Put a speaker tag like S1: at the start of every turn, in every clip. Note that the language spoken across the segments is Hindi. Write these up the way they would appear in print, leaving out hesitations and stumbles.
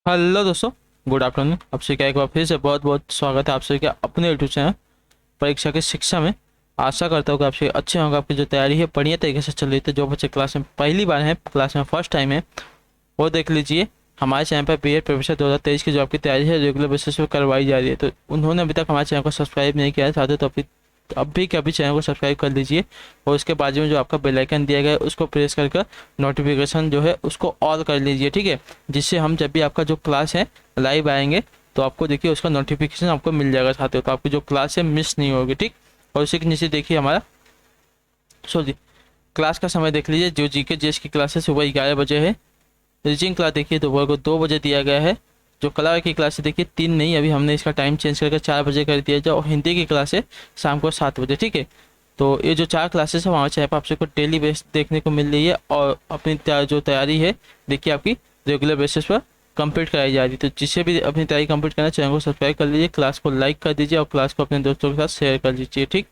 S1: हेलो दोस्तों, गुड आफ्टरनून। आप सभी का एक बार फिर से बहुत बहुत स्वागत है आप सभी के अपने यूट्यूब चैनल परीक्षा की शिक्षा में। आशा करता हूँ कि आप सभी अच्छे होंगे। आपकी जो तैयारी है बढ़िया तरीके से चल रही है। जो बच्चे क्लास में पहली बार हैं, क्लास में फर्स्ट टाइम है, वो देख लीजिए हमारे चैनल पर बीएड प्रोफेसर 2023 की जो आपकी तैयारी है रेगुलर बेसिस पे करवाई जा रही है। तो उन्होंने अभी तक हमारे चैनल को सब्सक्राइब नहीं किया है साथ ही, तो अभी के अभी चैनल को सब्सक्राइब कर लीजिए और उसके बाजू में जो आपका बेल आइकन दिया गया है उसको प्रेस करके नोटिफिकेशन जो है उसको ऑल कर लीजिए, ठीक है। जिससे हम जब भी आपका जो क्लास है लाइव आएंगे तो आपको देखिए उसका नोटिफिकेशन आपको मिल जाएगा साथियों। तो आपकी जो क्लास है मिस नहीं होगी, ठीक। और उसी के नीचे देखिए हमारा सॉरी क्लास का समय देख लीजिए। जो जीके जीएस की क्लास है सुबह 11 बजे है। रीजनिंग क्लास देखिए दोपहर को 2 बजे दिया गया है। जो कला की क्लास है देखिए 3 नहीं, अभी हमने इसका टाइम चेंज करके 4 बजे कर दिया जाए। और हिंदी की क्लास है शाम को 7 बजे, ठीक है। तो ये जो 4 क्लासेस है वहाँ चाहे आप सबको डेली बेस देखने को मिल रही है। और अपनी जो तैयारी है देखिए आपकी रेगुलर बेसिस पर कंप्लीट कराई जा रही है। तो जिससे भी अपनी तैयारी कंप्लीट करना चैनल को सब्सक्राइब कर लीजिए, क्लास को लाइक कर दीजिए और क्लास को अपने दोस्तों के साथ शेयर कर लीजिए, ठीक।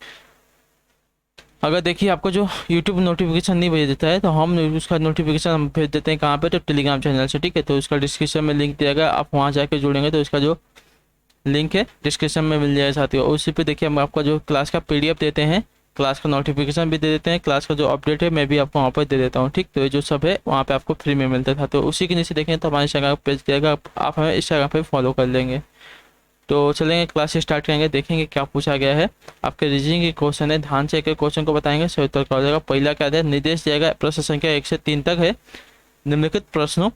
S1: अगर देखिए आपको जो YouTube नोटिफिकेशन नहीं भेज देता है तो हम उसका नोटिफिकेशन हम भेज देते हैं कहाँ पे, तो टेलीग्राम चैनल से, ठीक है। तो उसका डिस्क्रिप्शन में लिंक दिया गया, आप वहाँ जाके जुड़ेंगे तो उसका जो लिंक है डिस्क्रिप्शन में मिल जाएगा साथियों। और उसी पे देखिए हम आपका जो क्लास का PDF देते हैं, क्लास का नोटिफिकेशन भी दे देते हैं, क्लास का जो अपडेट है मैं भी आपको वहाँ पर दे देता हूँ, ठीक। तो ये जो सब है वहाँ पे आपको फ्री में मिलता था। तो उसी के नीचे देखें तो हमारे इंस्टाग्राम पेज दिएगा, आप हमें इंस्टाग्राम पे फॉलो कर लेंगे। तो चलेंगे क्लास स्टार्ट करेंगे, देखेंगे क्या पूछा गया है। आपके रीजनिंग के क्वेश्चन है, ध्यान से एक एक क्वेश्चन को बताएंगे, सही उत्तर का हो जाएगा। पहला क्या है, निर्देश दिया गया प्रश्न संख्या 1 से 3 तक है। निम्नलिखित प्रश्नों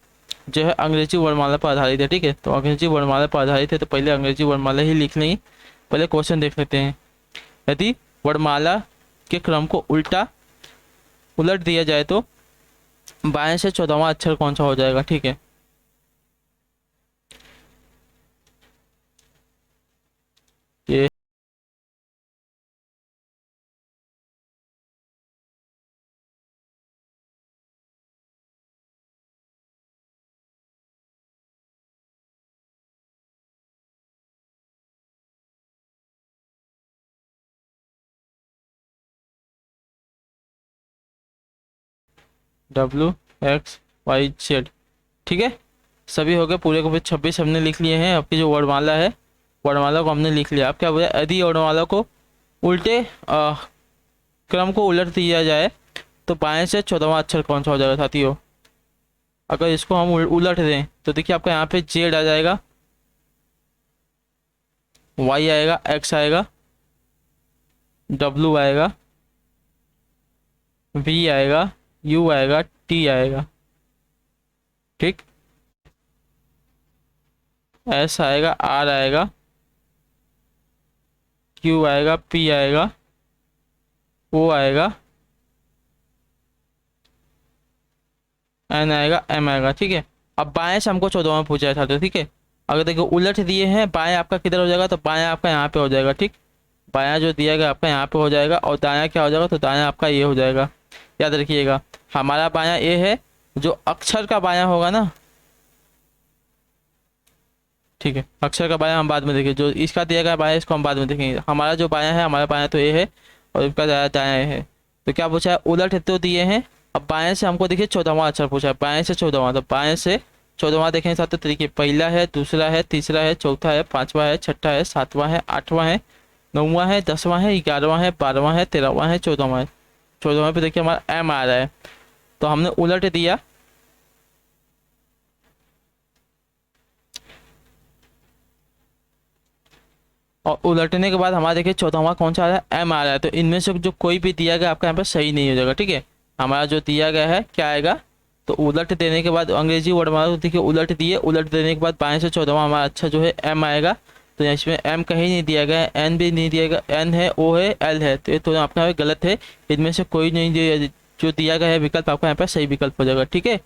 S1: जो है अंग्रेजी वर्णमाला पर आधारित है, ठीक है। तो अंग्रेजी वर्णमाला पर आधारित है तो पहले अंग्रेजी वर्णमाला ही लिख लेंगे। पहले क्वेश्चन देख लेते हैं। यदि वर्णमाला के क्रम को उलट दिया जाए तो बाएं से 14वां अक्षर कौन सा हो जाएगा, ठीक है। ये WXYZ, ठीक है। सभी हो गए पूरे को, फिर 26 हमने लिख लिए हैं। आपकी जो वर्णमाला है वर्णमाला को हमने लिख लिया। आप क्या बोले, यदि वर्णमाला को उल्टे क्रम को उलट दिया जाए तो बाएं से 14वां अक्षर कौन सा हो जाएगा साथियों। अगर इसको हम उलट दें तो देखिए आपका यहाँ पे जेड आ जाएगा, वाई आएगा, एक्स आएगा, डब्लू आएगा, वी आएगा, यू आएगा, टी आएगा, ठीक। एस आएगा, आर आएगा, क्यू आएगा, पी आएगा, ओ आएगा, एन आएगा, एम आएगा, ठीक है। अब बाएं से हमको 14वां पूछा था, तो ठीक है। अगर देखो उलट दिए हैं, बाएं आपका किधर हो जाएगा, तो बाएं आपका यहाँ पे हो जाएगा, ठीक। बायां जो दिया गया आपका यहाँ पे हो जाएगा और दायां क्या हो जाएगा, तो दायां आपका ये हो जाएगा। याद रखिएगा हमारा बायां ये है, जो अक्षर का बायां होगा ना, ठीक है। अक्षर का बायां हम बाद में देखेंगे, जो इसका दिया गया बायां इसको हम बाद में देखेंगे। हमारा जो बायां है, हमारा बायां तो ये है और इसका दायां दायां ये है। तो क्या पूछा है, उलट तो दिए हैं। अब बाएं से हमको देखिए 14वां अक्षर पूछा है, बाएं से 14वां। तो बाएं से 14वां देखेंगे साथ, तो तरीके पहला है, दूसरा है, तीसरा है, चौथा है, पांचवा है, छठा है, सातवां है, आठवां है, नौवां है, 10वां है, 11वां है, 12वां है, 13वां है, 14वां है। 14वां पे देखिए हमारा एम आ रहा है, तो हमने उलट दिया। और उलटने के बाद हमारा देखिए 14वां कौन सा आ रहा है, एम आ रहा है। तो इनमें से जो कोई भी दिया गया आपका यहाँ पर सही नहीं हो जाएगा, ठीक है। हमारा जो दिया गया है क्या आएगा, तो उलट देने के बाद अंग्रेजी वर्ड हमारा देखिए उलट दिए, उलट देने के बाद बाएं से 14वां हमारा अच्छा जो है एम आएगा। तो इसमें एम कहीं नहीं दिया गया है, एन भी नहीं दिया गया, एन है, ओ है, एल है, तो ये तो आपका गलत है। इनमें से कोई नहीं दिया, जो दिया गया है विकल्प आपका यहाँ पर सही विकल्प हो जाएगा, ठीक है।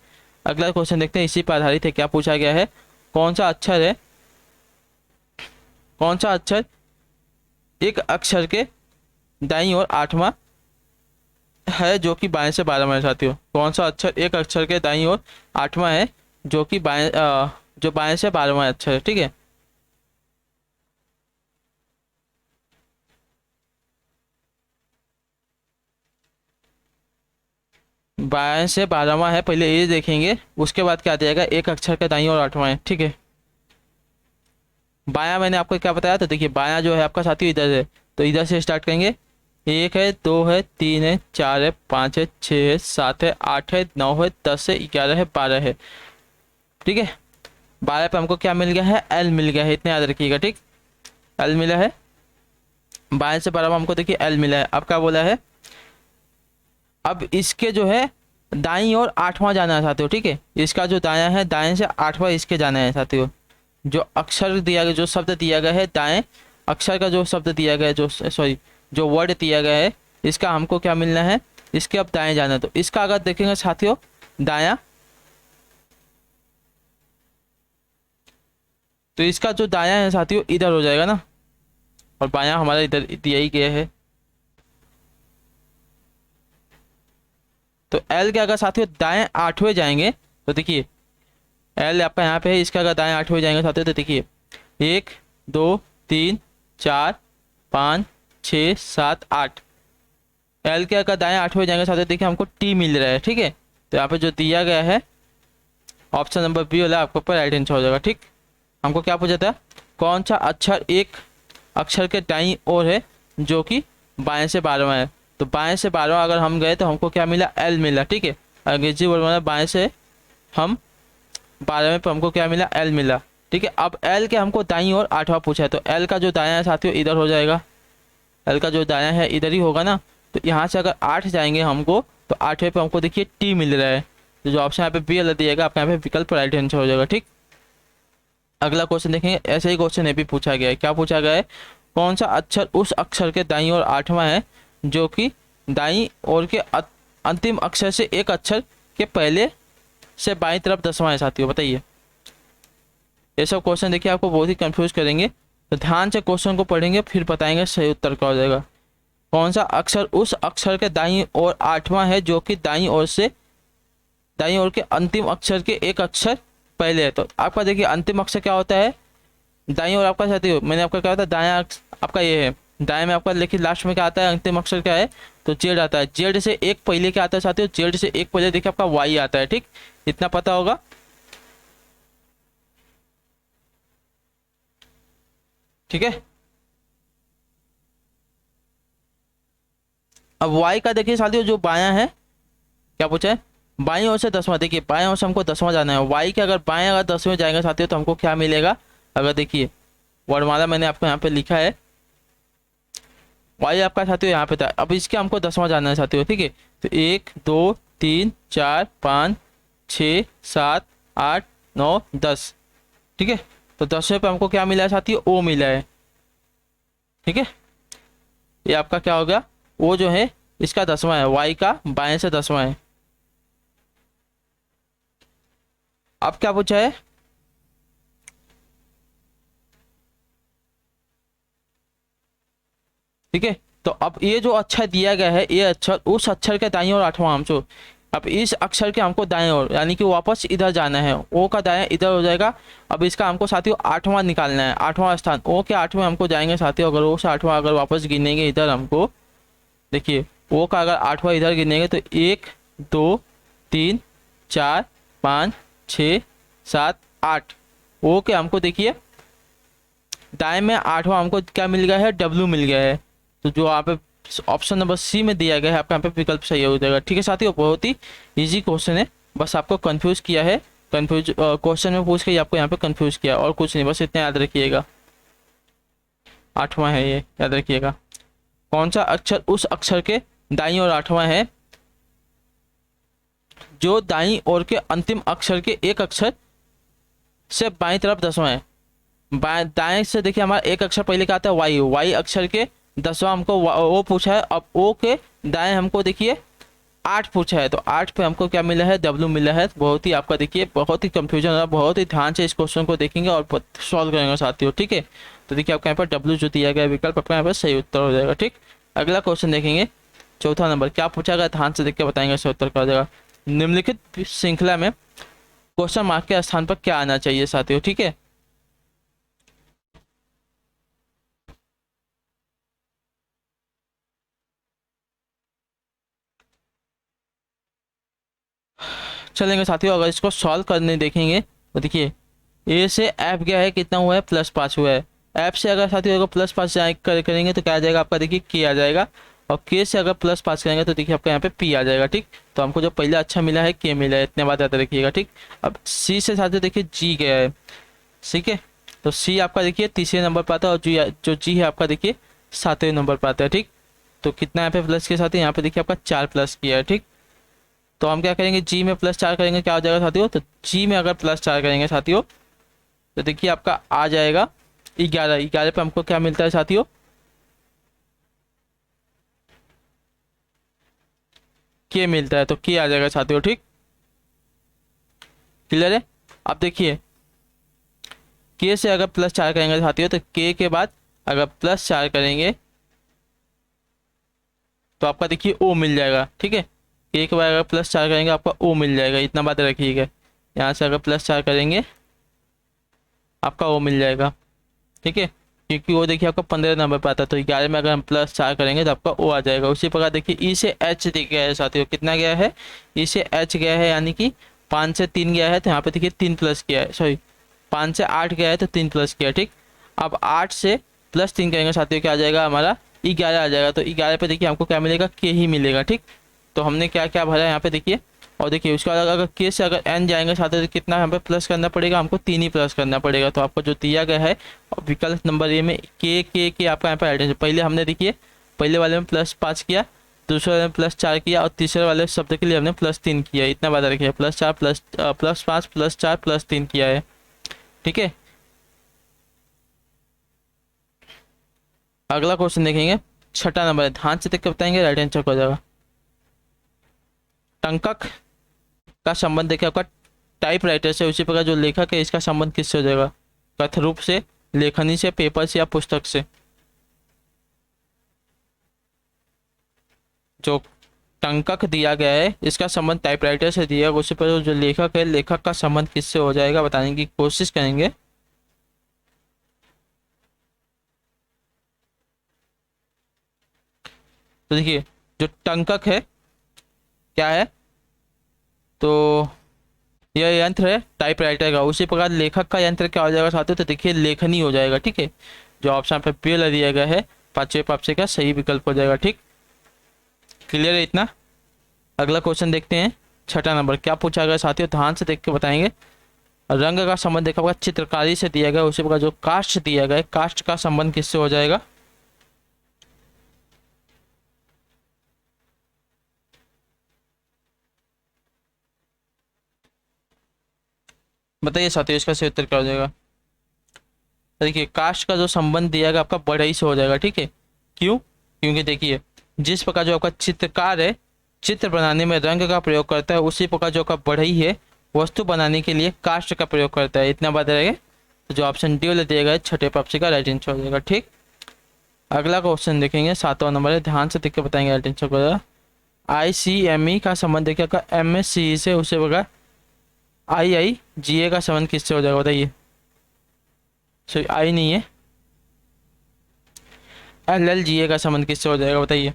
S1: अगला क्वेश्चन देखते हैं, इसी पर आधारित है। क्या पूछा गया है, कौन सा अक्षर है, कौन सा अक्षर एक अक्षर के दाईं ओर 8वां है जो कि बाएं से 12वां है साथियों। कौन सा अक्षर एक अक्षर के दाईं ओर 8वां है जो कि जो बाएं से 12वां अक्षर है, ठीक है। बाएं से 12वां है, पहले ये देखेंगे, उसके बाद क्या आ जाएगा, एक अक्षर का दाईं ओर 8वां है, ठीक है। बायां मैंने आपको क्या बताया, तो देखिए बायां जो है आपका साथियों इधर है, तो इधर से स्टार्ट करेंगे। एक है, दो है, तीन है, चार है, पाँच है, छः है, सात है, आठ है, नौ है, 10 है, 11 है, 12 है। ठीक है, 12 पे हमको क्या मिल गया है, एल मिल गया है, इतने याद रखिएगा। ठीक, एल मिला है, 12 से 12 में हमको देखिए एल मिला है। अब क्या बोला है, अब इसके जो है दाईं और आठवां जाना है साथियों। ठीक है, इसका जो दायां है, दाएं से आठवां इसके जाना है साथियों। जो अक्षर दिया गया, जो शब्द दिया गया है दाएं अक्षर का, जो शब्द दिया गया है, जो सॉरी जो वर्ड दिया गया है, इसका हमको क्या मिलना है, इसके अब दाएं जाना है। तो इसका अगर देखेंगे साथियों दायां, तो इसका जो दायां है साथियों इधर हो जाएगा ना, और बायां हमारा इधर दिया ही गया है। तो एल के अगर साथियों दाएं आठवें जाएंगे, तो देखिए एल आपका यहाँ पे है, इसका अगर दाएं आठवें जाएंगे साथियों, तो देखिए 1 2 3 4 5 6 7 8। एल के अगर दाएं आठवें जाएंगे साथियों, देखिए हमको टी मिल रहा है। ठीक है, तो यहाँ पे जो दिया गया है ऑप्शन नंबर बी वाला आपके ऊपर राइट आंसर हो जाएगा। ठीक, हमको क्या पूछा था, कौन सा अक्षर एक अक्षर के दाईं ओर है जो कि बाएं से 12वां है। तो बाएं से 12वां अगर हम गए तो हमको क्या मिला, एल मिला। ठीक है, अंग्रेजी वर्ड में बाएं से हम 12वें पे हमको क्या मिला, एल मिला। ठीक है, अब एल के हमको दाईं ओर आठवां पूछा है, तो एल का जो दायां है साथियों इधर हो जाएगा, एल का जो दायां है इधर ही होगा ना। तो यहाँ से अगर 8 जाएंगे हमको, तो 8वें पे हमको देखिए टी मिल रहा है। तो जो ऑप्शन यहाँ पे बी वाला दिएगा आपका, यहाँ पे विकल्प राइट आंसर हो जाएगा। ठीक, अगला क्वेश्चन देखेंगे, ऐसे ही क्वेश्चन ये भी पूछा गया है। क्या पूछा गया है, कौन सा अक्षर उस अक्षर के दाईं ओर आठवां है जो कि दाईं ओर के अंतिम अक्षर से एक अक्षर के पहले से बाईं तरफ 10वां है साथियों, बताइए। ये सब क्वेश्चन देखिए आपको बहुत ही कंफ्यूज करेंगे, तो ध्यान से क्वेश्चन को पढ़ेंगे फिर बताएंगे सही उत्तर क्या हो जाएगा। कौन सा अक्षर उस अक्षर के दाईं ओर आठवां है जो कि दाईं ओर के अंतिम अक्षर के एक अक्षर पहले है। तो आपका देखिए अंतिम अक्षर क्या होता है, दाईं ओर आपका साथियों मैंने आपका क्या होता है, दायां आपका ये है, दाएं में आपका लेकिन लास्ट में क्या आता है, अंतिम अक्षर क्या है, तो जेड आता है। जेड से एक पहले क्या आता है साथियों, जेड से एक पहले देखिए आपका वाई आता है। ठीक, इतना पता होगा। ठीक है, अब वाई का देखिए साथियों जो बायां है, क्या पूछा है, बाईं ओर से 10वां। देखिए बाएं ओर से हमको 10वां जाना है, वाई के अगर बाएं अगर 10वें जाएंगे साथियों तो हमको क्या मिलेगा, अगर देखिए वर्णमाला मैंने आपको यहाँ पे लिखा है, वाई आपका साथियों यहाँ पे था, अब इसके हमको 10वां जाना है साथियों। ठीक है, तो 1 2 3 4 5 6 7 8 9 10। ठीक है, तो 10वें पे हमको क्या मिला है साथियों, ओ मिला है। ठीक है, ये आपका क्या हो गया, ओ जो है इसका 10वां है, वाई का बाएं से 10वां है। अब क्या पूछा है, ठीक है, तो अब ये जो अक्षर दिया गया है, ये अक्षर उस अक्षर के दाईं ओर आठवां हमको, अब इस अक्षर के हमको दाएं ओर यानी कि वापस इधर जाना है, ओ का दायां इधर हो जाएगा। अब इसका हमको साथियों आठवां निकालना है, आठवां स्थान, ओ के आठवें हमको जाएंगे साथियों, अगर ओ से आठवां अगर वापस गिनेंगे इधर हमको, देखिए ओ का अगर आठवां इधर गिनेंगे तो 1 2 3 4 5 6 7 8। ओ के हमको देखिए दाएं में आठवां हमको क्या मिल गया है, डब्ल्यू मिल गया है। तो जो आप ऑप्शन नंबर सी में दिया गया है आपका यहाँ पे विकल्प सही हो जाएगा। ठीक है साथियों, बहुत ही इजी क्वेश्चन है, बस आपको कंफ्यूज किया है, कंफ्यूज क्वेश्चन में पूछ के आपको यहाँ पे कंफ्यूज किया और कुछ नहीं, बस इतना याद रखिएगा। आठवां है ये, याद रखिएगा। कौन सा अक्षर उस अक्षर के दाईं ओर आठवां है जो दाईं ओर के अंतिम अक्षर के एक अक्षर से बाईं तरफ 10वां है। दाएं से देखिए हमारा एक अक्षर पहले का आता है वाई, वाई अक्षर के 10वां हमको ओ पूछा है। अब ओ के दाएं हमको देखिए 8 पूछा है, तो 8 पे हमको क्या मिला है, डब्ल्यू मिला है। बहुत ही आपका देखिए बहुत ही कंफ्यूजन हो रहा है, बहुत ही ध्यान से इस क्वेश्चन को देखेंगे और सॉल्व करेंगे साथियों। ठीक है, तो देखिए आपका यहाँ पर डब्ल्यू जो दिया गया विकल्प आपका यहाँ पर सही उत्तर हो जाएगा। ठीक, अगला क्वेश्चन देखेंगे, चौथा नंबर, क्या पूछा गया, ध्यान से देख के बताएंगे सही उत्तर क्या हो जाएगा। निम्नलिखित श्रृंखला में क्वेश्चन मार्क के स्थान पर क्या आना चाहिए साथियों। ठीक है, चलेंगे साथियों, अगर इसको सॉल्व करने देखेंगे तो देखिए ए से एफ गया है, कितना हुआ है, +5 हुआ है। एफ से अगर साथियों अगर +5 करेंगे तो क्या आ जाएगा आपका, देखिए के आ जाएगा। और के से अगर +5 करेंगे तो देखिए आपका यहाँ पे पी आ जाएगा। ठीक, तो हमको जो पहला अच्छा मिला है के मिला है, इतने बात याद रखिएगा। ठीक, अब सी से साथियों देखिए जी गया है। ठीक है, तो सी आपका देखिए तीसरे नंबर पर आता है, और जो जी है आपका देखिए 7वें नंबर पर आता है। ठीक, तो कितना यहाँ पे प्लस के साथ यहाँ पे देखिए आपका 4 प्लस किया है। ठीक, तो हम क्या करेंगे, जी में +4 करेंगे, क्या हो जाएगा साथियों, तो जी में अगर +4 करेंगे साथियों तो देखिए आपका आ जाएगा 11। 11 पे हमको क्या मिलता है साथियों, के मिलता है, तो के आ जाएगा साथियों। ठीक, क्लियर है। अब देखिए के से अगर +4 करेंगे साथियों तो के के बाद अगर +4 करेंगे तो आपका देखिए ओ मिल जाएगा। ठीक है, के के बाद अगर +4 करेंगे आपका ओ मिल जाएगा, इतना बात रखिएगा। यहाँ से अगर +4 करेंगे आपका ओ मिल जाएगा। ठीक है, क्योंकि वो देखिए आपका 15 नंबर पर आता है, तो 11 में अगर हम +4 करेंगे तो आपका ओ आ जाएगा। उसी प्रकार देखिए ई से एच गया है साथियों, कितना गया है, ई से एच गया है, यानी कि 5 से 3 गया है, तो यहाँ पे देखिए 3 प्लस किया है, सॉरी 5 से 8 गया है तो 3 प्लस किया है। ठीक, अब 8 से +3 करेंगे साथियों, क्या आ जाएगा हमारा 11 आ जाएगा। तो 11 पे देखिए हमको क्या मिलेगा, के ही मिलेगा। ठीक, तो हमने क्या क्या भरा है यहाँ पे देखिए। और देखिए उसके बाद अगर के से अगर एन जाएंगे साथ तो कितना यहाँ पे प्लस करना पड़ेगा, हमको 3 ही प्लस करना पड़ेगा। तो आपको जो दिया गया है और विकल्प नंबर ए में के आपका यहाँ पे एडिशन, पहले हमने देखिए पहले वाले में +5 किया, दूसरे वाले में +4 किया, और तीसरे वाले शब्द के लिए हमने +3 किया। इतना बात रखिए, +4 +5 +4 +3 किया है। ठीक है, अगला क्वेश्चन देखेंगे, छठा नंबर है, ध्यान से देख के बताएंगे, राइट आंसर हो जाएगा। टंकक का संबंध देखिए आपका टाइप राइटर से, उसी प्रकार जो लेखक है इसका संबंध किससे हो जाएगा, कथ रूप से, लेखनी से, पेपर से, या पुस्तक से। जो टंकक दिया गया है इसका संबंध टाइपराइटर से दिया गया, उसी पर जो लेखक है, लेखक का संबंध किससे हो जाएगा बताने की कोशिश करेंगे। तो देखिए जो टंकक है क्या है, तो यह यंत्र है टाइपराइटर का, उसी प्रकार लेखक का यंत्र क्या हो जाएगा साथियों, तो देखिए लेखनी हो जाएगा। ठीक है, जो ऑप्शन पे पेल दिया गया है 5वें ऑप्शन का सही विकल्प हो जाएगा। ठीक, क्लियर है इतना। अगला क्वेश्चन देखते हैं, छठा नंबर क्या पूछा गया साथियों, ध्यान से देख के बताएंगे। रंग का संबंध देखा होगा चित्रकारी से दिया गया, उसी प्रकार जो कास्ट दिया गया है, कास्ट का संबंध किससे हो जाएगा। बताइए साथियों, इसका सही उत्तर क्या हो जाएगा। देखिए कास्ट का जो संबंध दिया गया आपका बढ़ई से हो जाएगा। ठीक है, क्यों, क्योंकि देखिए जिस प्रकार जो आपका चित्रकार है चित्र बनाने में रंग का प्रयोग करता है, उसी प्रकार जो आपका बढ़ई है वस्तु बनाने के लिए कास्ट का प्रयोग करता है। इतना बात रहेगा, तो जो ऑप्शन डी वाले दिया गया है छठे ऑप्शन का राइट आंसर हो जाएगा। ठीक, अगला क्वेश्चन देखेंगे, 7वां नंबर है, ध्यान से देख के बताएंगे राइट आंसर को। ICME का संबंध देखिए आपका MSCE से, उसे बगा IIGA का संबंध किससे हो जाएगा बताइए। सॉरी आई नहीं है, LLGA का संबंध किससे हो जाएगा बताइए।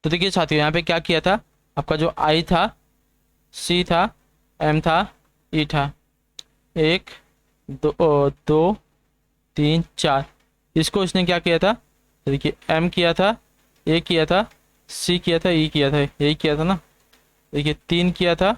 S1: तो देखिए साथियों यहाँ पे क्या किया था, आपका जो आई था, सी था, एम था, ई था, 1 2 3 4, इसको इसने क्या किया था, तो देखिए एम किया था, ए किया था, सी किया था, ई किया था, यही किया था ना। देखिए 3 किया था,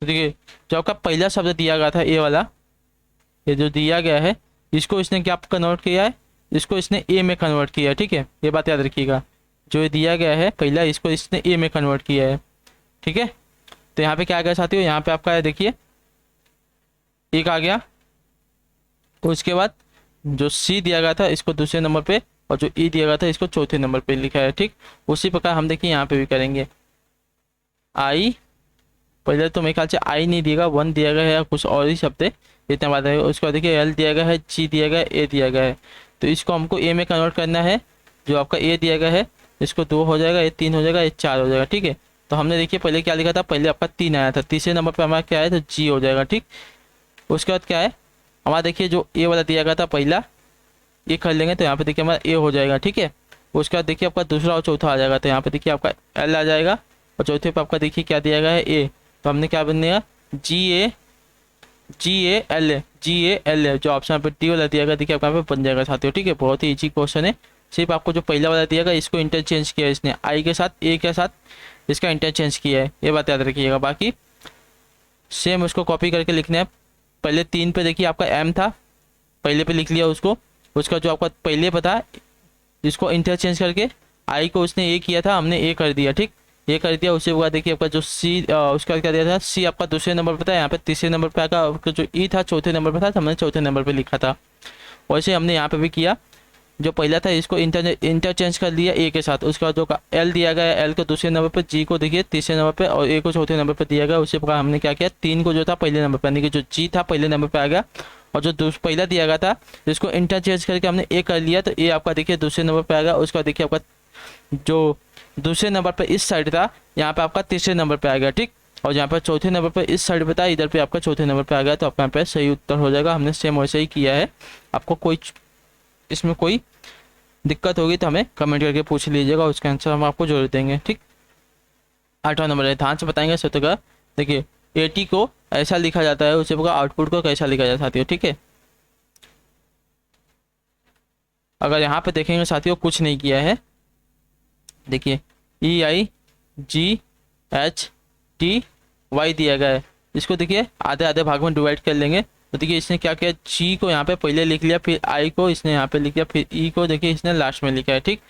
S1: तो देखिए जो आपका पहला शब्द दिया गया था ए वाला, ये जो दिया गया है इसको इसने क्या कन्वर्ट किया है, इसको इसने ए में कन्वर्ट किया है। ठीक है, ये बात याद रखिएगा, जो ये दिया गया है पहला इसको इसने ए में कन्वर्ट किया है। ठीक है, तो यहाँ पे क्या आ गया साथियों, यहाँ पे आपका है देखिए एक आ गया, उसके बाद जो सी दिया गया था इसको दूसरे नंबर पे, और जो ई दिया गया था इसको चौथे नंबर पे लिखा है। ठीक, उसी प्रकार हम देखिए यहाँ पे भी करेंगे। आई पहले तो मेरे ख्याल से आई नहीं दिएगा, 1 दिया गया है या कुछ और ही शब्द है, इतना बात है। उसके बाद देखिए एल दिया गया है, जी दिया गया है, ए दिया गया है। तो इसको हमको ए में कन्वर्ट करना है। जो आपका ए दिया गया है इसको 2 हो जाएगा, ये 3 हो जाएगा, ये 4 हो जाएगा। ठीक है, तो हमने देखिए पहले क्या लिखा था, पहले आपका 3 आया था, तीसरे नंबर पर हमारा क्या है तो जी हो जाएगा। ठीक, उसके बाद क्या है हमारा देखिए जो ए वाला दिया गया था पहला, ये कर लेंगे तो यहाँ पे देखिए हमारा ए हो जाएगा। ठीक है, उसके बाद देखिए आपका दूसरा और चौथा आ जाएगा, तो यहाँ पे देखिए आपका एल आ जाएगा और चौथे पे आपका देखिए क्या दिया गया है ए। तो हमने क्या बनेगा जी ए एल ए जो ऑप्शन पे डी वाला दिया गया देखिए आपका यहाँ पे बन जाएगा साथियों। ठीक है, बहुत ही इजी क्वेश्चन है। सिर्फ आपको जो पहला वाला दिया गया इसको इंटरचेंज किया है इसने, आई के साथ ए के साथ इसका इंटरचेंज किया है, ये बात याद रखिएगा। बाकी सेम उसको कॉपी करके लिखना है। पहले 3 पे देखिए आपका एम था, पहले पे लिख लिया उसको। उसका जो आपका पहले पता जिसको इंटरचेंज करके आई को उसने ए किया था, हमने ए कर दिया। ठीक, ये कर दिया। उसके बाद देखिए आपका जो सी उसका क्या दिया था, सी आपका दूसरे नंबर पर था, यहाँ पे तीसरे नंबर पे आएगा। आपका जो ई था चौथे नंबर पर था, तो हमने चौथे नंबर पे लिखा था। वैसे हमने यहाँ पे भी किया, जो पहला था इसको इंटरचेंज कर लिया ए के साथ। उसके बाद जो एल दिया गया, एल को दूसरे नंबर पे, जी को देखिए तीसरे नंबर पे और ए को चौथे नंबर पे दिया गया। उसी प्रकार हमने क्या किया, 3 को जो था पहले नंबर पे, यानी कि जो जी था पहले नंबर पे आ गया, और जो पहला दिया गया था जिसको इंटरचेंज करके हमने ए कर लिया, तो ए आपका देखिए दूसरे नंबर पे आ गया। उसके बाद देखिए आपका जो दूसरे नंबर पे इस साइड था, यहाँ पे आपका तीसरे नंबर पे आ गया। ठीक, और यहाँ पर चौथे नंबर पे इस साइड पे था, इधर पे आपका चौथे नंबर पे आ गया। तो आपका यहाँ पे सही उत्तर हो जाएगा। हमने सेम वैसे ही किया है। आपको कोई इसमें कोई दिक्कत होगी तो हमें कमेंट करके पूछ लीजिएगा, उसका आंसर हम आपको जरूर देंगे। ठीक, 8वां नंबर है, ध्यान से बताएंगे सत्य का। देखिए 80 को ऐसा लिखा जाता है, उसी प्रकार आउटपुट को कैसा लिखा जाता है साथियों। ठीक है, अगर यहाँ पे देखेंगे साथियों कुछ नहीं किया है, देखिए EIGHTY दिया गया है। इसको देखिए आधे आधे भाग में डिवाइड कर लेंगे। तो देखिए इसने क्या किया, जी को यहाँ पे पहले लिख लिया, फिर आई को इसने यहाँ पे लिख लिया, फिर ई को देखिए इसने लास्ट में लिखा है। ठीक,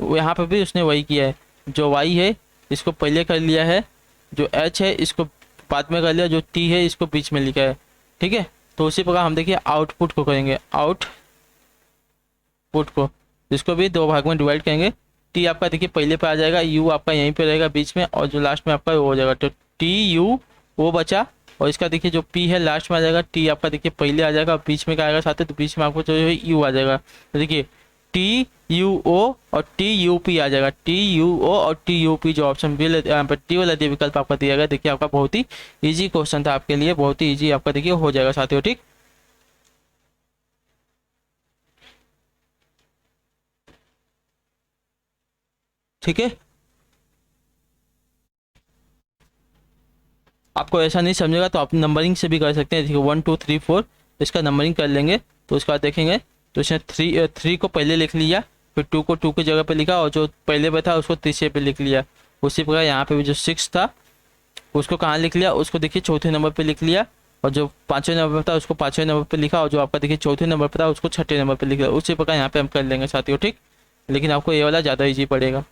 S1: यहाँ पे भी उसने वही किया है। जो वाई है इसको पहले कर लिया है, जो एच है इसको बाद में कर लिया, जो टी है इसको बीच में लिखा है। ठीक है, तो उसी प्रकार हम देखिए आउटपुट को करेंगे, आउटपुट को इसको भी 2 भाग में डिवाइड करेंगे। टी आपका देखिए पहले पे आ जाएगा, यू आपका यहीं पे रहेगा बीच में, और जो लास्ट में आपका वो हो जाएगा। तो टी यू वो बचा, और इसका देखिए जो पी है लास्ट में आ जाएगा। टी आपका देखिए पहले आ जाएगा, बीच में क्या आएगा साथ, तो बीच में आपको जो है यू आ जाएगा। तो देखिए टी यू ओ और टी यू पी आ जाएगा। टी यू ओ और टी यू पी जो ऑप्शन बी यहाँ पर टी वाला दिया विकल्प आपका दिया गया। देखिए आपका बहुत ही ईजी क्वेश्चन था आपके लिए, बहुत ही ईजी आपका देखिए हो जाएगा साथियों। ठीक, ठीक है, आपको ऐसा नहीं समझेगा तो आप नंबरिंग से भी कर सकते हैं। देखिए 1 2 3 4 इसका नंबरिंग कर लेंगे। तो उसके बाद देखेंगे तो इसने थ्री को पहले लिख लिया, फिर 2 को 2 की जगह पे लिखा, और जो पहले पे था उसको तीसरे पे लिख लिया। उसी प्रकार यहाँ पे भी जो 6 था उसको कहाँ लिख लिया, उसको देखिए चौथे नंबर पे लिख लिया, और जो 5वें नंबर पर था उसको 5वें नंबर पे लिखा, और जो आपका देखिए चौथे नंबर पर था उसको 6ठे नंबर पे लिख लिया। उसी प्रकार यहाँ पे हम कर लेंगे साथियों। ठीक, लेकिन आपको ये वाला ज़्यादा ईजी पड़ेगा।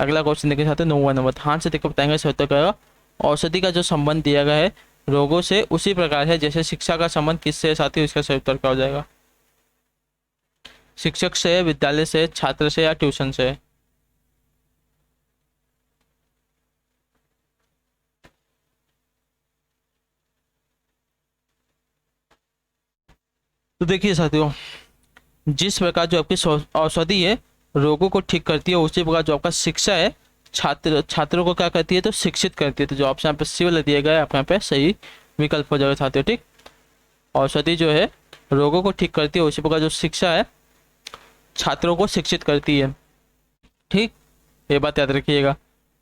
S1: अगला क्वेश्चन देखिए साथियों 9वां नंबर, ध्यान से देखकर बताएंगे सत्य करेगा। औषधि का जो संबंध दिया गया है रोगों से उसी प्रकार है जैसे शिक्षा का संबंध किससे है साथियों, इसका सही उत्तर क्या हो जाएगा। शिक्षक से, विद्यालय से, छात्र से, या ट्यूशन से। तो देखिए साथियों, जिस प्रकार जो आपकी औषधि है रोगों को ठीक करती है, उसी प्रकार जो आपका शिक्षा है छात्रों को क्या करती है तो शिक्षित करती है। तो जो ऑप्शन यहाँ पे सी वाला दिया गया है आपके यहाँ पे सही विकल्प हो जाएगा साथियों। ठीक, औषधि जो है रोगों को ठीक करती है, उसी प्रकार जो शिक्षा है छात्रों को शिक्षित करती है। ठीक, ये बात याद रखिएगा।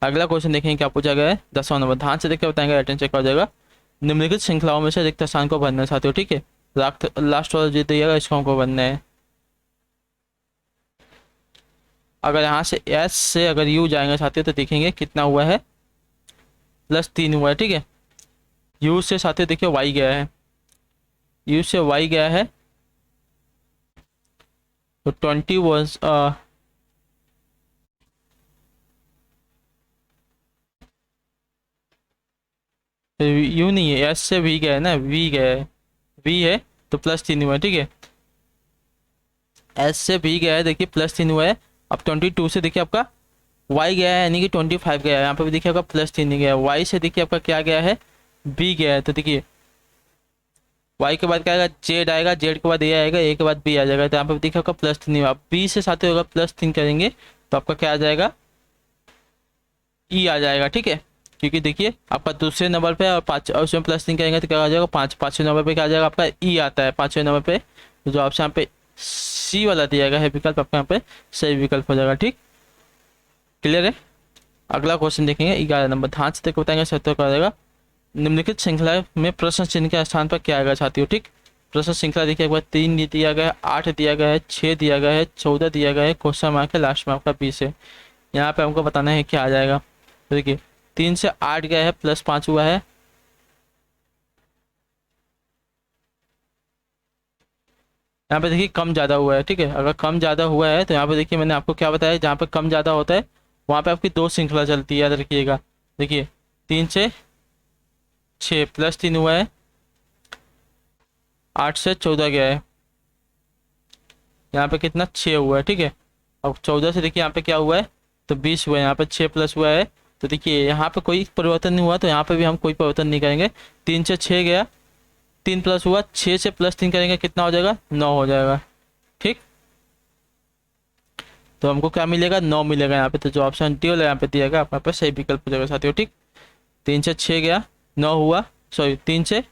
S1: अगला क्वेश्चन देखेंगे क्या पूछा गया है 10वां नंबर, ध्यान से देखकर बताएंगे, अटेंड चेक हो जाएगा। निम्नलिखित श्रृंखलाओं में से रिक्त स्थान को भरना है साथियों। ठीक है, लास्ट वाला जो दिएगा इसको हमको भरना है। अगर यहाँ से एस से अगर यू जाएंगे साथियों तो देखेंगे कितना हुआ है, +3 हुआ है। ठीक है, यू से साथियों देखिए वाई गया है, यू से वाई गया है, तो 20 वॉज यू नहीं है, एस से वी गया है ना, वी गया है, वी है तो +3 हुआ है। ठीक है, एस से वी गया है, देखिए +3 हुआ है। अब 22 से देखिए आपका वाई गया है, यानी कि 25 गया है। यहाँ पे भी देखिए आपका +3 गया है। वाई से देखिए आपका क्या गया है, बी गया है। तो देखिए वाई के बाद क्या आएगा, जेड आएगा, जेड के बाद ए आएगा, ए के बाद बी आ जाएगा। तो यहाँ पे देखिए आपका +3, आप बी से साथ होगा +3 करेंगे तो आपका क्या आ जाएगा, ई आ जाएगा, ठीक है। क्योंकि देखिए आपका दूसरे नंबर पे और पाँच, और उसमें +3 करेंगे तो क्या आ जाएगा, पाँचवें नंबर पे क्या आ जाएगा, आपका ई आता है 5वें नंबर पे। तो जो ऑप्शन यहाँ पे सी वाला दिया गया है विकल्प, आपका यहाँ पे सही विकल्प हो जाएगा, ठीक, क्लियर है। अगला क्वेश्चन देखेंगे 11 नंबर, ध्यान से देखो बताएंगे सही उत्तर क्या आ जाएगा। निम्नलिखित श्रृंखला में प्रश्न चिन्ह के स्थान पर क्या आएगा साथियों, ठीक। प्रश्न श्रृंखला देखिए, एक बार 3 दिया गया है, 8 दिया गया है, 6 दिया गया है, 14 दिया गया है, क्वेश्चन मार्क है, लास्ट में आपका 20 है। यहाँ पे हमको बताना है क्या आ जाएगा। तो देखिए 3 से 8 गया है, +5 हुआ है, यहाँ पे देखिए कम ज़्यादा हुआ है, ठीक है। अगर कम ज़्यादा हुआ है तो यहाँ पे देखिए मैंने आपको क्या बताया, जहाँ पे कम ज़्यादा होता है वहाँ पे आपकी 2 श्रृंखला चलती है, याद रखिएगा। देखिए 3 से 6 +3 हुआ है, 8 से 14 गया है, यहाँ पे कितना 6 हुआ है, ठीक है। अब 14 से देखिए यहाँ पे क्या हुआ है, तो 20 हुआ है, यहाँ पे 6 प्लस हुआ है। तो देखिए यहाँ पे कोई परिवर्तन नहीं हुआ, तो यहाँ पे भी हम कोई परिवर्तन नहीं करेंगे। 3 से 6 गया, 3 प्लस हुआ, 6 से +3 करेंगे कितना हो जाएगा, 9 हो जाएगा, ठीक। तो हमको क्या मिलेगा, 9 मिलेगा यहाँ पे। तो जो ऑप्शन डी वाला यहाँ पे दिया गया आपका पे सही विकल्प हो जाएगा साथियों, ठीक। 3 से 6 गया, 9 हुआ, सॉरी 3 से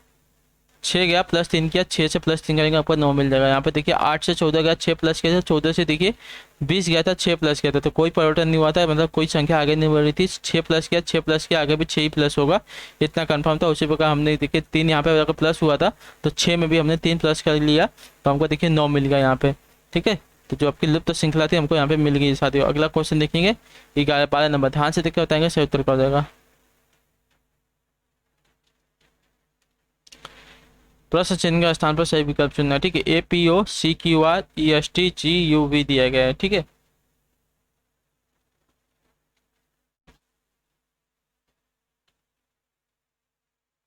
S1: 6 गया, +3 किया, 6 से +3 करेंगे आपको 9 मिल जाएगा। यहाँ पे देखिए 8 से 14 गया, 6 प्लस किया था, 14 से देखिए 20 गया था, 6 प्लस किया था, तो कोई परिवर्तन नहीं हुआ था, मतलब कोई संख्या आगे नहीं बढ़ रही थी। 6 प्लस किया, 6 प्लस किया, आगे भी 6 ही प्लस होगा, इतना कंफर्म था। उसी प्रकार हमने देखिए 3 यहाँ पे अगर प्लस हुआ था तो 6 में भी हमने 3 प्लस कर लिया, तो हमको देखिए 9 मिल गया यहाँ पे, ठीक है। तो जो आपकी लुप्त श्रृंखला थी हमको यहाँ पे मिल गई साथियों। अगला क्वेश्चन देखेंगे 12 नंबर, ध्यान से देखकर बताएंगे सही उत्तर क्या हो जाएगा। प्रश्न चिन्ह के स्थान पर सही विकल्प चुनना है, ठीक है। APOCQRESTGUV दिया गया है, ठीक है।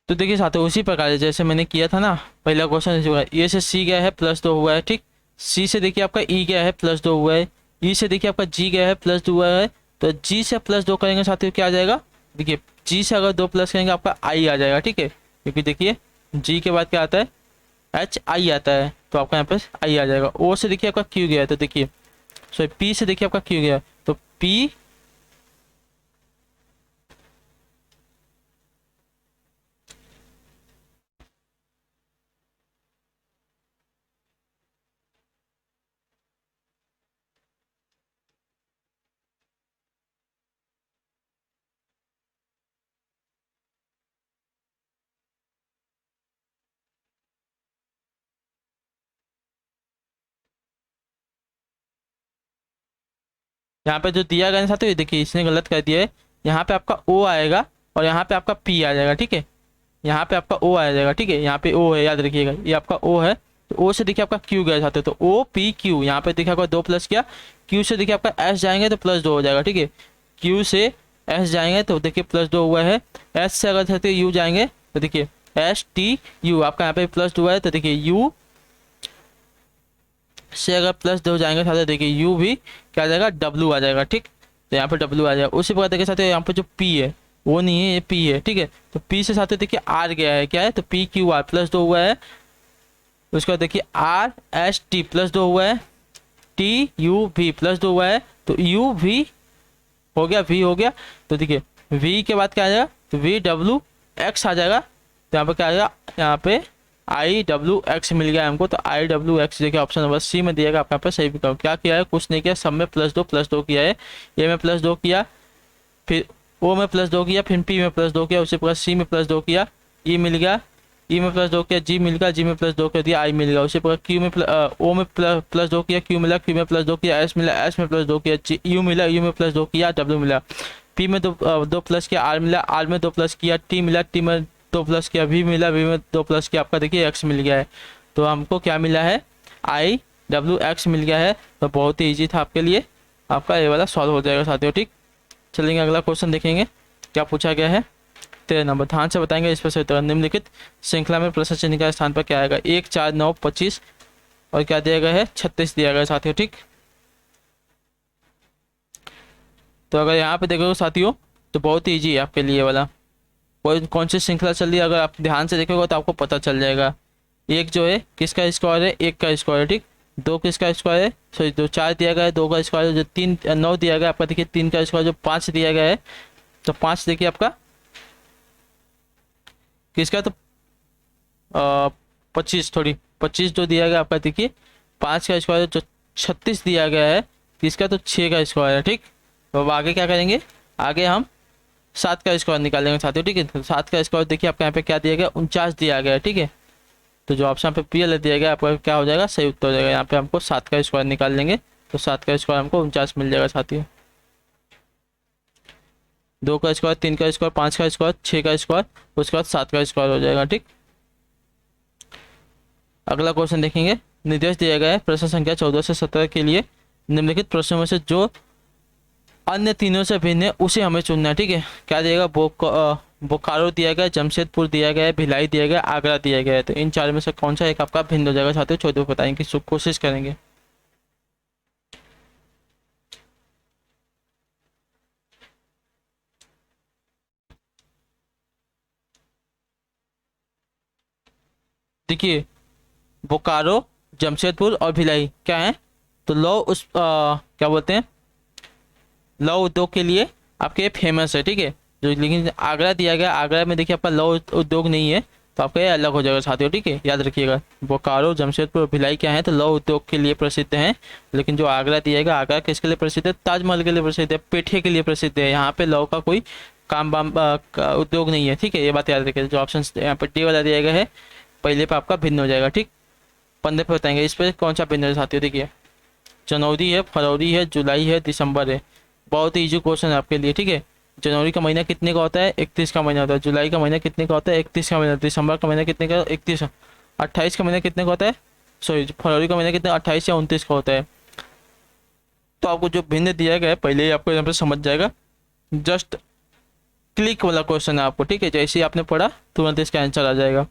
S1: तो देखिए साथियों उसी प्रकार से जैसे मैंने किया था ना, पहला क्वेश्चन ए से सी गया है, +2 हुआ है, ठीक। सी से देखिए आपका ई गया है, +2 हुआ है। ई से देखिए आपका जी गया है, +2 हुआ है। तो जी से +2 करेंगे साथियों क्या आ जाएगा, देखिए जी से अगर 2 प्लस करेंगे आपका आई आ जाएगा, ठीक है। क्योंकि देखिए जी के बाद क्या आता है, HI आता है, तो आपका यहाँ पे आई आ जाएगा। ओ से देखिए आपका क्यू गया है, तो देखिए सॉरी पी से देखिए आपका क्यू गया है, तो पी, यहाँ पे जो दिया गया है साथियों, ये देखिए इसने गलत कर दिया है। यहाँ पे आपका ओ आएगा और यहाँ पे आपका पी आ जाएगा, ठीक है। यहाँ पे आपका ओ आ जाएगा, ठीक है। यहाँ पे ओ है, याद रखिएगा, ये आपका ओ है। तो ओ से देखिए आपका क्यू गया साथियों, तो ओ पी क्यू, यहाँ पे देखिए आपका 2 प्लस किया। क्यू से देखिए आपका एस जाएंगे तो +2 हो जाएगा, ठीक है। क्यू से एस जाएंगे तो देखिए +2 हुआ है। एस से अगर साथियों यू जाएंगे तो देखिए STU, आपका यहाँ पे +2 है, तो देखिए यू से अगर +2 जाएंगे साथ देखिए यू भी क्या आ जाएगा, W आ जाएगा, ठीक। तो यहाँ पे W आ जाएगा। उसी प्रकार देखिए साथ यहाँ पे जो P है वो नहीं है, ये P है, ठीक है। तो P से साथ देखिए R गया है, क्या है, तो PQR +2 हुआ है। उसके बाद देखिए RST +2 हुआ है, TUV +2 हुआ है, तो UV हो गया, V हो गया। तो देखिए V के बाद क्या आ जाएगा, तो VWX आ जाएगा। तो यहाँ पे क्या आ जाएगा, यहाँ पे IWX मिल गया हमको। तो IWX देखिए ऑप्शन नंबर सी में दिएगा आपका पे सही विकल्प। क्या किया है, कुछ नहीं किया, सब में +2 किया है। ए में +2 किया, फिर ओ में +2 किया, फिर पी में +2 किया, उसी प्रकार सी में +2 किया, ई मिल गया, ई में +2 किया, जी मिल गया, जी में +2 कर दिया, आई मिल गया। उसी प्रकार क्यू में ओ में +2 किया, क्यू मिला, क्यू में +2 किया, एस मिला, एस में +2 किया, यू मिला, यू में +2 किया, डब्ल्यू मिला। पी में दो प्लस किया, आर मिला, आर में 2 प्लस किया, टी मिला, टी में 2 प्लस किया, वी मिला, वी में 2 प्लस किया, आपका देखिए एक्स मिल गया है। तो हमको क्या मिला है, IWX मिल गया है। तो बहुत ही ईजी था आपके लिए, आपका ये वाला सॉल्व हो जाएगा साथियों, ठीक। चलेंगे अगला क्वेश्चन देखेंगे क्या पूछा गया है। 13 नंबर, ध्यान से बताएंगे इस पर से उत्तर। निम्नलिखित श्रृंखला में प्रश्न चिन्ह का स्थान पर क्या आएगा, 1 4 9 25 और क्या दिया गया है, 36 दिया गया है साथियों, ठीक। तो अगर यहाँ पे देखोगे साथियों तो बहुत ही ईजी है आपके लिए वाला। कोई कौन सी श्रृंखला चल रही है, अगर आप ध्यान से देखोगे तो आपको पता चल जाएगा। एक जो है किसका स्क्वायर है, एक का स्क्वायर है, ठीक। दो किसका स्क्वायर है, सॉरी दो चार दिया गया है, दो का स्क्वायर है, जो तीन नौ दिया गया है आपका, देखिए तीन का स्क्वायर जो पाँच दिया गया है, तो पाँच देखिए आपका किसका, तो 25 थोड़ी 25 जो दिया गया आपका, देखिए पाँच का स्क्वायर जो 36 दिया गया है किसका, तो छः का स्क्वायर है, ठीक। तो अब आगे क्या करेंगे, आगे हम सात का स्क्वायर निकालेंगे साथियों, ठीक है। तो सात का स्क्वायर देखिए आपका यहाँ पे क्या दिया गया, 49 दिया गया है, ठीक है। तो जो ऑप्शन पे पी एल दिया गया आपका क्या हो जाएगा, सही उत्तर हो जाएगा। यहाँ पे हमको सात का स्क्वायर निकाल लेंगे, तो सात का स्क्वायर हमको 49 मिल जाएगा साथियों। दो का स्क्वायर, तीन का स्क्वायर, पाँच का स्क्वायर, छः का स्क्वायर, उसके बाद सात का स्क्वायर हो जाएगा, ठीक। अगला क्वेश्चन देखेंगे। निर्देश दिया गया है प्रश्न संख्या 14 से 17 के लिए निम्नलिखित प्रश्नों में से जो अन्य तीनों से भिन्न है उसे हमें चुनना है, ठीक है। क्या दिएगा, बोकारो दिया गया, जमशेदपुर दिया गया है, भिलाई दिया गया, आगरा दिया गया है। तो इन चार में से कौन सा एक आपका भिन्न हो जाएगा साथियों, छोटे बताएंगे, कोशिश करेंगे। देखिए बोकारो, जमशेदपुर और भिलाई क्या है, तो लौ क्या बोलते हैं, लौ उद्योग के लिए आपके फेमस है, ठीक है। जो लेकिन आगरा दिया गया, आगरा में देखिए आपका लौ उद्योग नहीं है, तो आपका ये अलग हो जाएगा साथियों, ठीक है, याद रखिएगा। बोकारो, जमशेदपुर और भिलाई क्या है, तो लौ उद्योग के लिए प्रसिद्ध हैं। लेकिन जो आगरा दिया गया, आगरा किसके लिए प्रसिद्ध है, ताजमहल के लिए प्रसिद्ध है, पेठे के लिए प्रसिद्ध है। यहाँ पे लौ का कोई काम बाम का उद्योग नहीं है, ठीक है, ये बात याद रखिए। जो ऑप्शन यहाँ पे डी वाला दिया गया है पहले पे आपका भिन्न हो जाएगा, ठीक। पंद्रह पे बताएंगे इस पर कौन सा भिन्न है साथियों। देखिए जनवरी है, फरवरी है, जुलाई है, दिसंबर है। बहुत ही इजी क्वेश्चन है आपके लिए, ठीक है। जनवरी का महीना कितने का होता है, 31 का महीना होता है। जुलाई का महीना कितने का होता है, 31 का महीना। दिसंबर का महीना कितने का, 31। 28 का महीना कितने का होता है, सॉरी फरवरी का महीना कितना, 28 या 29 का होता है। तो आपको जो भिन्न दिया गया है पहले ही आपको यहाँ पे समझ जाएगा, जस्ट क्लिक वाला क्वेश्चन है आपको, ठीक है। जैसे ही आपने पढ़ा तुरंत इसका आंसर आ जाएगा।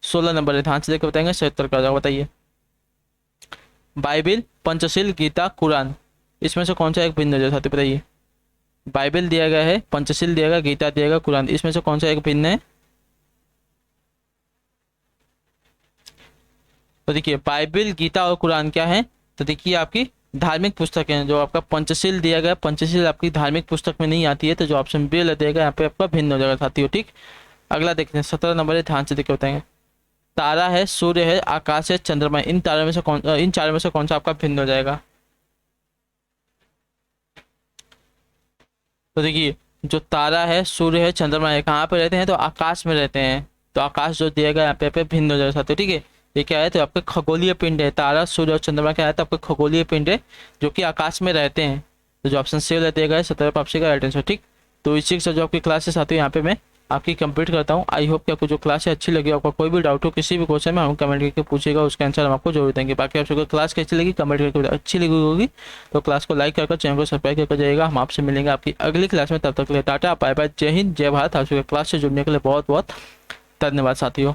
S1: 16 नंबर है, ध्यान से देकर बताएंगे, 77 का बताइए। बाइबिल, पंचशील, गीता, कुरान, इसमें से कौन सा एक भिन्न है साथी, बताइए। बाइबिल दिया गया है, पंचशील दिया गया, गीता दिया गया, कुरान, इसमें से कौन सा एक भिन्न है। तो देखिए बाइबिल, गीता और कुरान क्या है, तो देखिए आपकी धार्मिक पुस्तक है। जो आपका पंचशील दिया गया, पंचशील आपकी धार्मिक पुस्तक में नहीं आती है, तो जो ऑप्शन बी दिएगा यहाँ पे आपका भिन्न हो जाएगा साथियों, ठीक। अगला देखते हैं 17 नंबर है, ध्यान से देख बताएंगे। तारा है, सूर्य है, आकाश है, चंद्रमा है, इन तारों में से इन चारों में से कौन सा आपका भिन्न हो जाएगा। तो देखिए जो तारा है, सूर्य है, चंद्रमा है, कहाँ पे रहते हैं, तो आकाश में रहते हैं। तो आकाश जो दिया गया यहाँ पे भिन्न हो जाएगा साथियों, ठीक है। ये क्या है, तो आपके खगोलीय पिंड है। तारा, सूर्य और चंद्रमा क्या है, तो आपके खगोलीय पिंड है जो कि आकाश में रहते हैं। तो जो ऑप्शन सी दिया गया है 17 आपसी का राइट आंसर, ठीक। तो इसी के साथ जो आपकी क्लास है साथियों यहाँ पे मैं आपकी कंप्लीट करता हूँ। आई होप कि आपको जो क्लास है अच्छी लगी। आपका कोई भी डाउट हो किसी भी क्वेश्चन में हम कमेंट करके पूछेगा, उसका आंसर हम आपको जरूर देंगे। बाकी आपको क्लास कैसी लगी कमेंट करके अच्छी लगी होगी तो क्लास को लाइक कर चैनल को सब्सक्राइब करके जाइएगा। हम आपसे मिलेंगे आपकी अगली क्लास में, तब तक के लिए टाटा बाय बाय, जय हिंद जय भारत। आपसे क्लास से जुड़ने के लिए बहुत बहुत धन्यवाद साथियों।